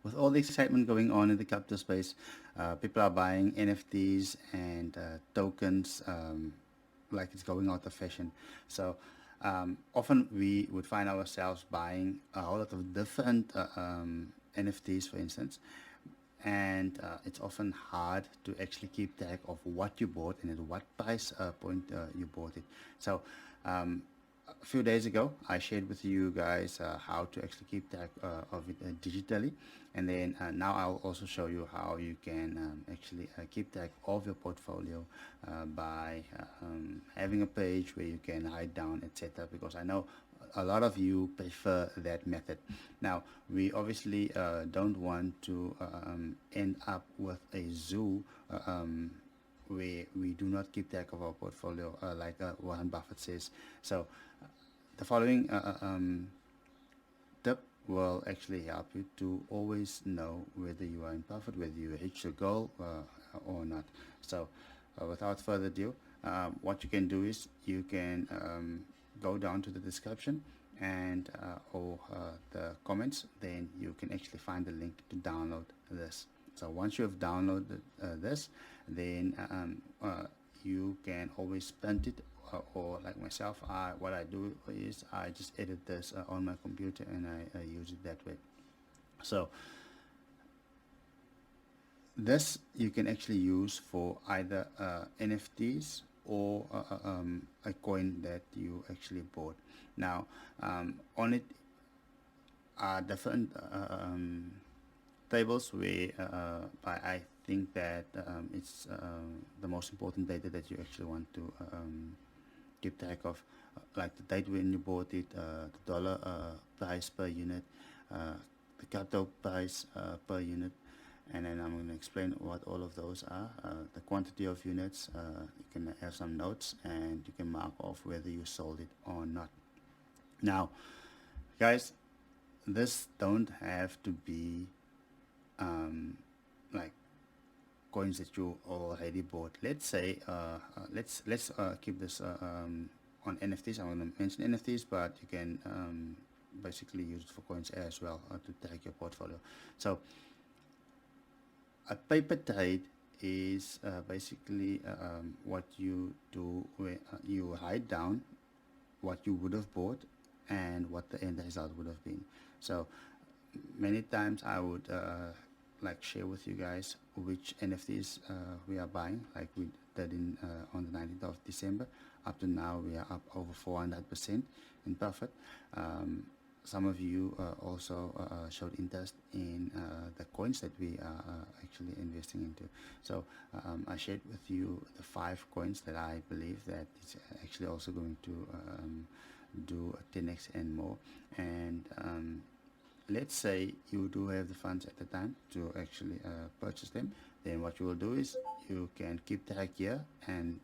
with all the excitement going on in the crypto space, people are buying NFTs and tokens like it's going out of fashion. So often we would find ourselves buying a whole lot of different NFTs, for instance, and it's often hard to actually keep track of what you bought and at what price point you bought it. So a few days ago, I shared with you guys how to actually keep track of it digitally, and then now I'll also show you how you can actually keep track of your portfolio by having a page where you can write down, etc. Because I know a lot of you prefer that method. Now, we obviously don't want to end up with a zoo where we do not keep track of our portfolio, like Warren Buffett says. So, the following tip will actually help you to always know whether you are in profit, whether you reach your goal or not. So, without further ado, what you can do is you can go down to the description and or the comments, then you can actually find the link to download this. So once you have downloaded this, then you can always print it, or like myself, what I do is I just edit this on my computer and I use it that way. So this you can actually use for either NFTs or a coin that you actually bought. Now, on it are different tables where I think that it's the most important data that you actually want to keep track of, like the date when you bought it, the dollar price per unit, the capital price per unit, and then I'm going to explain what all of those are. The quantity of units, you can have some notes and you can mark off whether you sold it or not. Now, guys, this don't have to be like coins that you already bought. Let's say let's keep this on NFTs. I'm going to mention NFTs, but you can basically use it for coins as well to track your portfolio. So a paper trade is basically what you do where you write down what you would have bought and what the end result would have been. So many times I would like share with you guys which NFTs we are buying, like we did in on the 19th of December. Up to now, we are up over 400% in profit. Some of you also showed interest in the coins that we are actually investing into. So I shared with you the 5 coins that I believe that it's actually also going to do a 10x and more. And let's say you do have the funds at the time to actually purchase them, then what you will do is you can keep track here and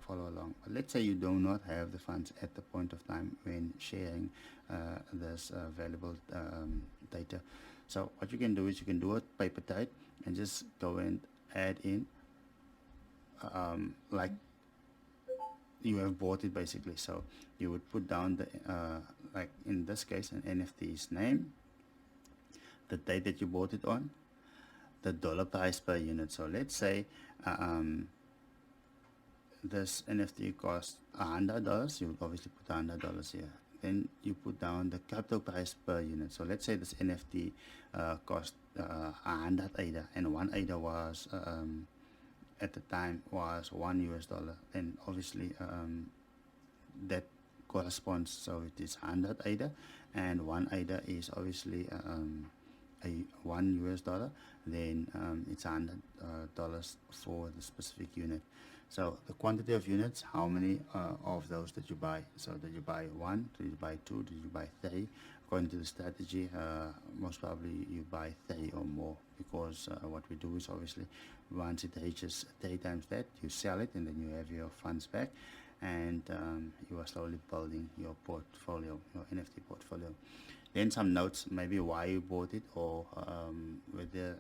follow along. But let's say you do not have the funds at the point of time when sharing this valuable data. So what you can do is you can do a paper trade and just go and add in like you have bought it basically. So you would put down the like in this case an NFT's name, the date that you bought it on, the dollar price per unit. So let's say this NFT costs $100. You would obviously put $100 here. Then you put down the capital price per unit. So let's say this NFT cost 100 ADA, and 1 ADA was at the time was $1. Then obviously that corresponds, so it is 100 ADA, and 1 ADA is obviously a $1, then it's $100 for the specific unit. So the quantity of units, how many of those that you buy? So did you buy one? Did you buy two? Did you buy three? According to the strategy, most probably you buy three or more, because what we do is obviously once it reaches 3 times that, you sell it and then you have your funds back, and you are slowly building your portfolio, your NFT portfolio. Then some notes, maybe why you bought it, or whether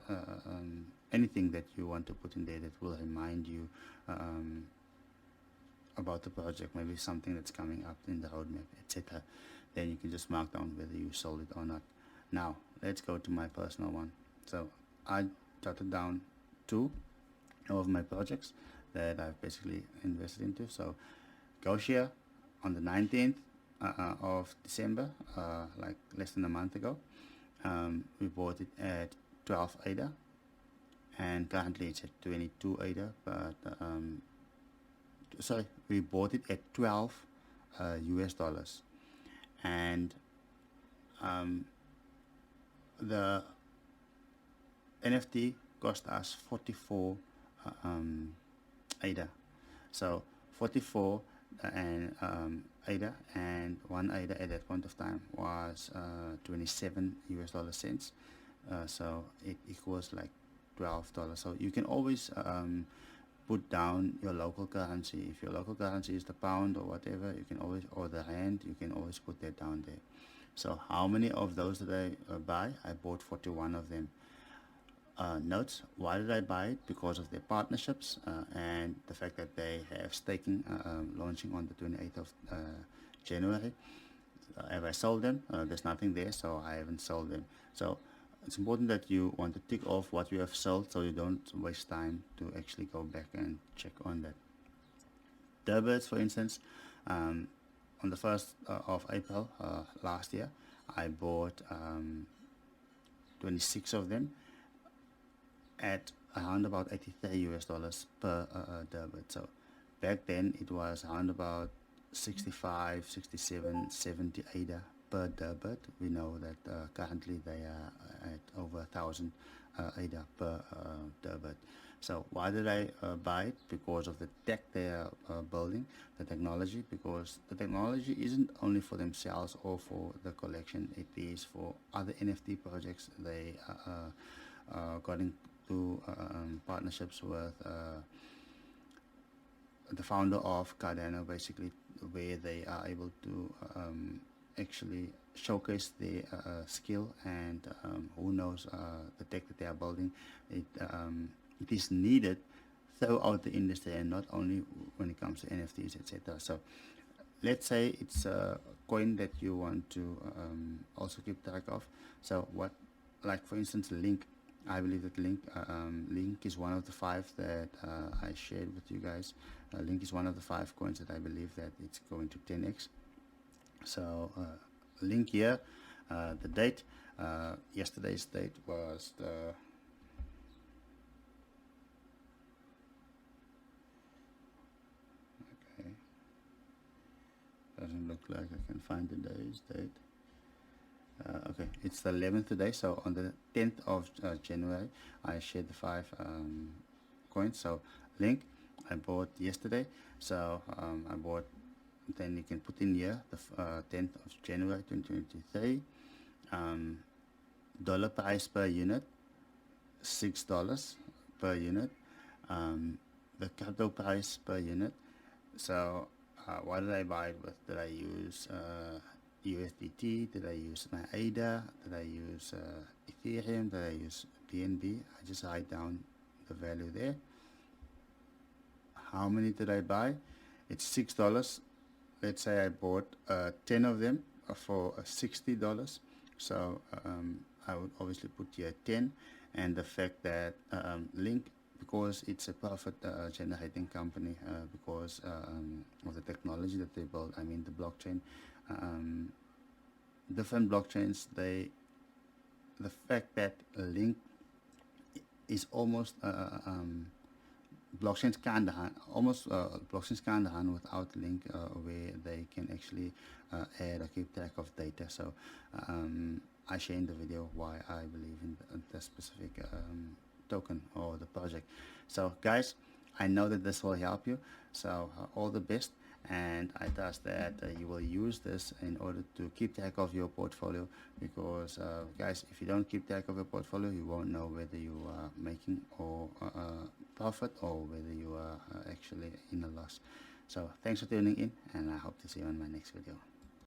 anything that you want to put in there that will remind you um, about the project, maybe something that's coming up in the roadmap, etc. Then you can just mark down whether you sold it or not. Now, let's go to my personal one. So I jotted down two of my projects that I've basically invested into. So Goshia on the 19th of December, like less than a month ago, we bought it at 12 ADA, and currently it's at 22 ADA, but sorry, we bought it at 12 US dollars, and the NFT cost us 44 ADA. So 44 and ADA, and one ADA at that point of time was 27 US dollar cents. So it equals like $12. So you can always put down your local currency. If your local currency is the pound or whatever, you can always, or the rand, you can always put that down there. So how many of those did I buy? I bought 41 of them. Notes, why did I buy it? Because of their partnerships and the fact that they have staking launching on the 28th of January. Have I sold them? There's nothing there, so I haven't sold them. So it's important that you want to tick off what you have sold so you don't waste time to actually go back and check on that. Durbirds, for instance, on the 1st of April last year, I bought 26 of them at around about 83 US dollars per Durbird. So back then it was around about 65, 67, 70 ADA per Durbird. We know that currently they are at over 1,000 ADA per Durbird. So why did I buy it? Because of the tech they are building, the technology, because the technology isn't only for themselves or for the collection, it is for other NFT projects. They got into partnerships with the founder of Cardano, basically, where they are able to actually showcase their skill, and who knows, the tech that they are building, it is needed throughout the industry, and not only when it comes to NFTs, etc. So let's say it's a coin that you want to also keep track of. So what, like for instance, Link. I believe that Link is one of the 5 that I shared with you guys. Link is one of the 5 coins that I believe that it's going to 10x. So Link here, the date, yesterday's date was the doesn't look like I can find the day's date. Okay, it's the 11th today, so on the 10th of January I shared the 5 coins. So Link I bought yesterday, so I bought, then you can put in here the 10th of January 2023. Dollar price per unit, $6 per unit. The crypto price per unit. So what did I buy it with? Did I use USDT? Did I use my ADA? Did I use Ethereum? Did I use BNB? I just write down the value there. How many did I buy? It's $6. Let's say I bought 10 of them for $60. So I would obviously put here 10, and the fact that Link, because it's a profit generating company, because of the technology that they build, I mean the blockchain, different blockchains, the fact that Link is almost blockchains can't run without Link, where they can actually add or keep track of data. So I share in the video why I believe in the specific token or the project. So guys, I know that this will help you, so all the best, and I trust that you will use this in order to keep track of your portfolio, because guys, if you don't keep track of your portfolio, you won't know whether you are making or profit, or whether you are actually in a loss. So thanks for tuning in, and I hope to see you on my next video.